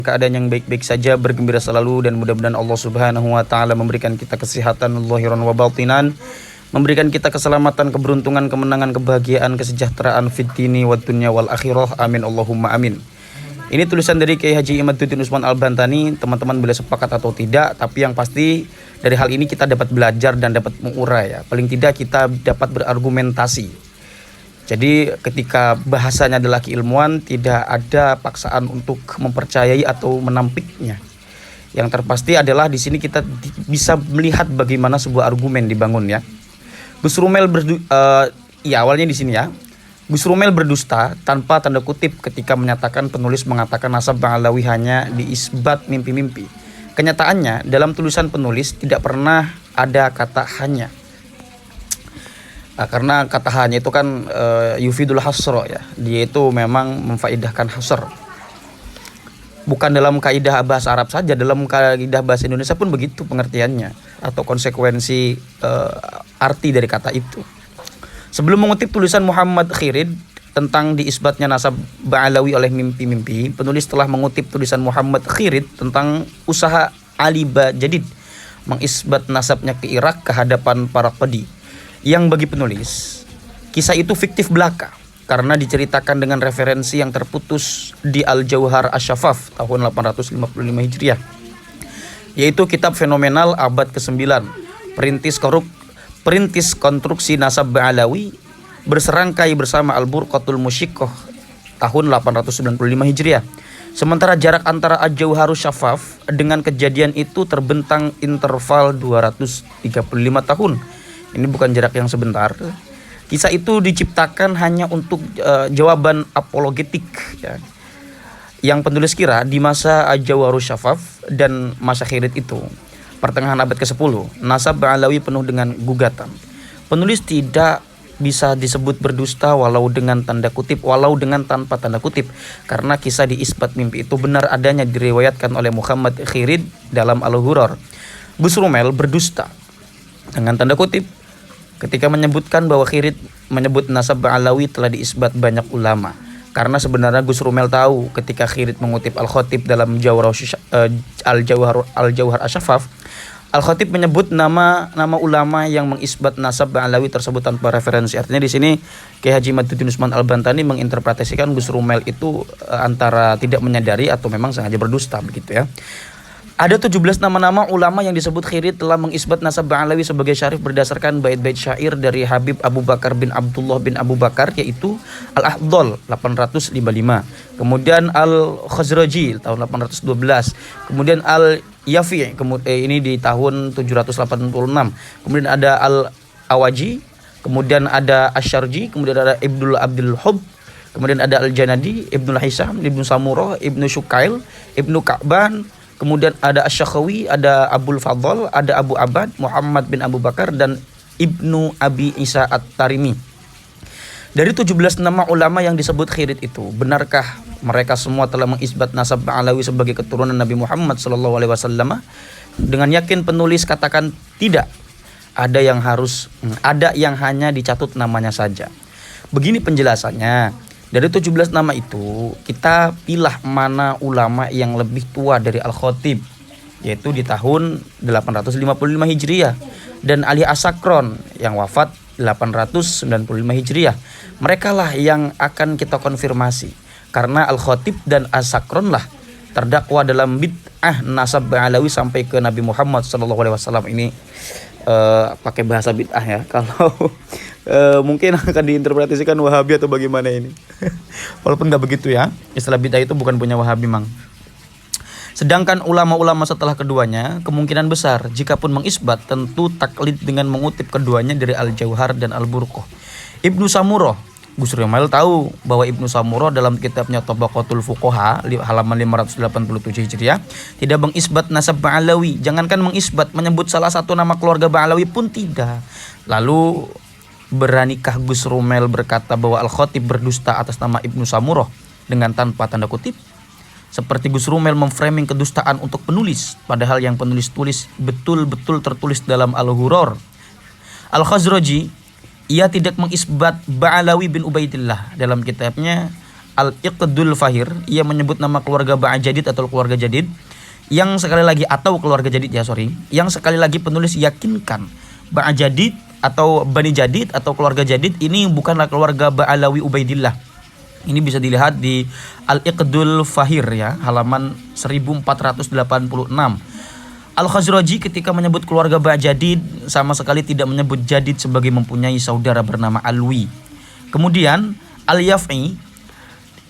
keadaan yang baik-baik saja, bergembira selalu, dan mudah-mudahan Allah Subhanahu wa taala memberikan kita kesehatan zahiran wa batinan, memberikan kita keselamatan, keberuntungan, kemenangan, kebahagiaan, kesejahteraan fid dini wad dunya wal akhirah. Amin Allahumma amin. Ini tulisan dari Kiai Haji Imaduddin Usman Al-Bantani. Teman-teman boleh sepakat atau tidak, tapi yang pasti dari hal ini kita dapat belajar dan dapat mengurai, ya. Paling tidak kita dapat berargumentasi. Jadi ketika bahasanya adalah keilmuan, tidak ada paksaan untuk mempercayai atau menampiknya. Yang terpasti adalah di sini kita bisa melihat bagaimana sebuah argumen dibangun, ya. Gus Rumel awalnya di sini, ya. Gus Rumel berdusta tanpa tanda kutip ketika menyatakan penulis mengatakan nasab Ba'alawi hanya diisbat mimpi-mimpi. Kenyataannya dalam tulisan penulis tidak pernah ada kata hanya. Karena kata hanya itu kan yufidul hasro, ya. Dia itu memang memfaidahkan hasr. Bukan dalam kaidah bahasa Arab saja, dalam kaidah bahasa Indonesia pun begitu pengertiannya atau konsekuensi arti dari kata itu. Sebelum mengutip tulisan Muhammad Khirid tentang diisbatnya nasab Ba'alawi oleh mimpi-mimpi, penulis telah mengutip tulisan Muhammad Khirid tentang usaha Ali Bajadid mengisbat nasabnya ke Irak ke hadapan para qadi. Yang bagi penulis, kisah itu fiktif belaka karena diceritakan dengan referensi yang terputus di Al-Jauhar Asy-Syafaf tahun 855 Hijriah, yaitu kitab fenomenal abad ke-9, perintis konstruksi nasab Ba'alawi berserangkai bersama Al-Burqatul Musyiqqah tahun 895 Hijriah. Sementara jarak antara Al-Jauharus Syafaf dengan kejadian itu terbentang interval 235 tahun. Ini bukan jarak yang sebentar. Kisah itu diciptakan hanya untuk jawaban apologetik, ya. Yang penulis kira di masa Al-Jauharus Syafaf dan masa Khirid itu, pertengahan abad ke-10, nasab Ba'alawi penuh dengan gugatan. Penulis tidak bisa disebut berdusta walau dengan tanpa tanda kutip, karena kisah di isbat mimpi itu benar adanya diriwayatkan oleh Muhammad Khirid dalam Al-Ghurar. Gus Rumel berdusta dengan tanda kutip ketika menyebutkan bahwa Khirid menyebut nasab Ba'alawi telah diisbat banyak ulama. Karena sebenarnya Gus Rumel tahu ketika Khirid mengutip Al-Khatib dalam Al-Jauhar Asy-Syafaf, Al-Khatib menyebut nama ulama yang mengisbat nasab Ba'alawi tersebut tanpa referensi. Artinya di sini Kiai Haji Imaduddin Usman Al-Bantani menginterpretasikan Gus Rumel itu antara tidak menyadari atau memang sengaja berdusta, begitu, ya. Ada 17 nama-nama ulama yang disebut Khirid telah mengisbat nasab Ba'alawi sebagai syarif berdasarkan bait-bait syair dari Habib Abu Bakar bin Abdullah bin Abu Bakar, yaitu Al-Ahdol 855, kemudian Al-Khazraji tahun 812, kemudian Al-Yafi ini di tahun 786, kemudian ada Al-Awaji, kemudian ada Asyarji, kemudian ada Ibnul Abdul Hub, kemudian ada Al-Janadi, Ibnul Hisam, Ibnu Samurah, Ibnu Syukail, Ibnu Ka'ban, kemudian ada Asy-Syakhawi, ada Abul Fadl, ada Abu Abad, Muhammad bin Abu Bakar, dan Ibnu Abi Isa At-Tarimi. Dari 17 nama ulama yang disebut Khirid itu, benarkah mereka semua telah mengisbat nasab Ba'alawi sebagai keturunan Nabi Muhammad SAW? Dengan yakin penulis katakan tidak. Ada yang hanya dicatut namanya saja. Begini penjelasannya. Dari 17 nama itu, kita pilih mana ulama yang lebih tua dari Al-Khatib, yaitu di tahun 855 Hijriah, dan Ali As-Sakron yang wafat 895 Hijriah. Mereka lah yang akan kita konfirmasi, karena Al-Khatib dan As-Sakron lah terdakwa dalam bid'ah nasab Ba'alawi sampai ke Nabi Muhammad SAW. Ini pakai bahasa bid'ah, ya. Kalau mungkin akan diinterpretasikan Wahabi atau bagaimana ini. Walaupun nggak begitu, ya. Istilah bid'ah itu bukan punya Wahabi, Mang. Sedangkan ulama-ulama setelah keduanya kemungkinan besar jika pun mengisbat tentu taklid dengan mengutip keduanya dari Al-Jauhar dan Al-Burqah. Ibnu Samurah, Gus Rumel tahu bahwa Ibnu Samurah dalam kitabnya Tabaqatul Fuqaha halaman 587 Hijriah tidak mengisbat nasab Ba'alawi. Jangankan mengisbat, menyebut salah satu nama keluarga Ba'alawi pun tidak. Lalu beranikah Gus Rumel berkata bahwa Al-Khatib berdusta atas nama Ibnu Samurah dengan tanpa tanda kutip? Seperti Gus Rumel memframing kedustaan untuk penulis, padahal yang penulis tulis betul-betul tertulis dalam Al-Ghurar. Al-Khazraji, ia tidak mengisbat Ba'alawi bin Ubaidillah dalam kitabnya Al-Iqdul Fahir, ia menyebut nama keluarga Ba'jadid atau keluarga Jadid, yang sekali lagi atau keluarga Jadid ya sorry, yang sekali lagi penulis yakinkan Ba'jadid atau Bani Jadid atau keluarga Jadid ini bukanlah keluarga Ba'alawi Ubaidillah. Ini bisa dilihat di Al-Iqdul Fahir ya, halaman 1486. Al-Khazraji ketika menyebut keluarga Ba'jadid sama sekali tidak menyebut Jadid sebagai mempunyai saudara bernama Alwi. Kemudian Al-Yaf'i,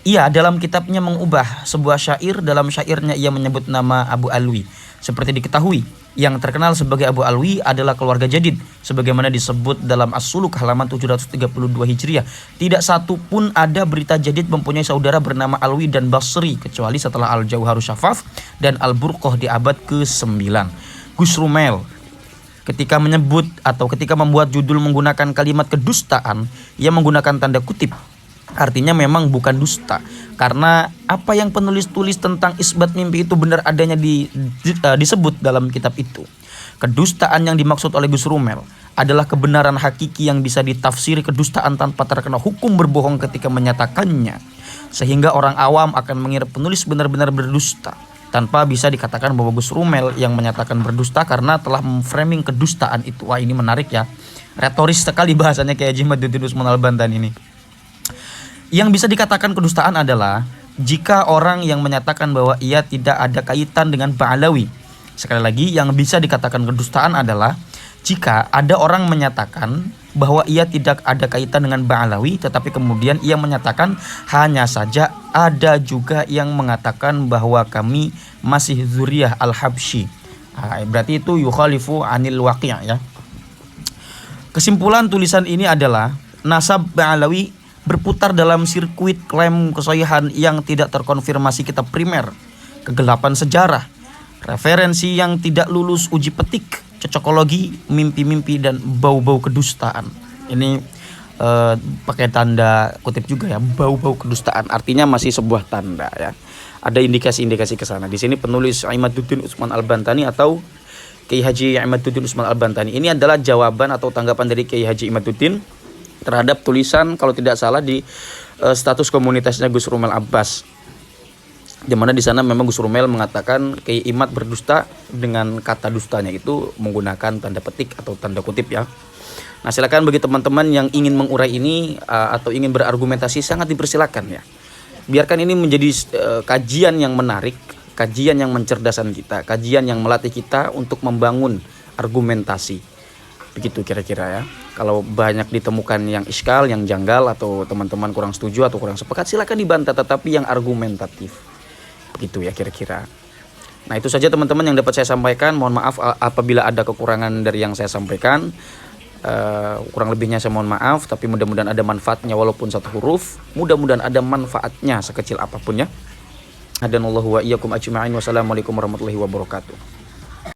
ia dalam kitabnya mengubah sebuah syair, dalam syairnya ia menyebut nama Abu Alwi. Seperti diketahui, yang terkenal sebagai Abu Alwi adalah keluarga Jadid, sebagaimana disebut dalam As-Suluk halaman 732 Hijriah. Tidak satu pun ada berita Jadid mempunyai saudara bernama Alwi dan Basri, kecuali setelah Al-Jauharus Syafaf dan Al-Burqah di abad ke-9. Gus Rumel ketika menyebut atau ketika membuat judul menggunakan kalimat kedustaan, ia menggunakan tanda kutip. Artinya memang bukan dusta, karena apa yang penulis tulis tentang isbat mimpi itu benar adanya disebut dalam kitab itu. Kedustaan yang dimaksud oleh Gus Rumel adalah kebenaran hakiki yang bisa ditafsiri kedustaan tanpa terkena hukum berbohong ketika menyatakannya, sehingga orang awam akan mengira penulis benar-benar berdusta, tanpa bisa dikatakan bahwa Gus Rumel yang menyatakan berdusta karena telah memframing kedustaan itu. Wah, ini menarik ya, retoris sekali bahasanya kayak Haji Imaduddin Utsman Al-Bantani ini. Yang bisa dikatakan kedustaan adalah jika orang yang menyatakan bahwa ia tidak ada kaitan dengan Ba'alawi. Sekali lagi, yang bisa dikatakan kedustaan adalah jika ada orang menyatakan bahwa ia tidak ada kaitan dengan Ba'alawi, tetapi kemudian ia menyatakan hanya saja ada juga yang mengatakan bahwa kami masih zuriyah Al-Habsyi. Berarti itu yukhalifu anil waqi' ya. Kesimpulan tulisan ini adalah nasab Ba'alawi berputar dalam sirkuit klaim kesohihan yang tidak terkonfirmasi kitab primer, kegelapan sejarah, referensi yang tidak lulus uji petik, cocokologi, mimpi-mimpi, dan bau-bau kedustaan. Ini pakai tanda kutip juga ya, bau-bau kedustaan, artinya masih sebuah tanda ya. Ada indikasi-indikasi ke sana. Di sini penulis Imaduddin Utsman Al-Bantani atau Kiai Haji Imaduddin Utsman Al-Bantani. Ini adalah jawaban atau tanggapan dari Kiai Haji Imaduddin terhadap tulisan kalau tidak salah di status komunitasnya Gus Rumel Abbas, di mana di sana memang Gus Rumel mengatakan Kiai Imad berdusta dengan kata dustanya itu menggunakan tanda petik atau tanda kutip ya. Nah, silakan bagi teman-teman yang ingin mengurai ini atau ingin berargumentasi sangat dipersilakan ya. Biarkan ini menjadi kajian yang menarik, kajian yang mencerdaskan kita, kajian yang melatih kita untuk membangun argumentasi. Begitu kira-kira ya. Kalau banyak ditemukan yang iskal, yang janggal, atau teman-teman kurang setuju atau kurang sepakat, silakan dibantah, tetapi yang argumentatif. Begitu ya kira-kira. Nah, itu saja teman-teman yang dapat saya sampaikan. Mohon maaf apabila ada kekurangan dari yang saya sampaikan. Kurang lebihnya saya mohon maaf, tapi mudah-mudahan ada manfaatnya walaupun satu huruf. Mudah-mudahan ada manfaatnya sekecil apapun ya. Hadanallahu wa iyyakum ajma'in. Wassalamualaikum warahmatullahi wabarakatuh.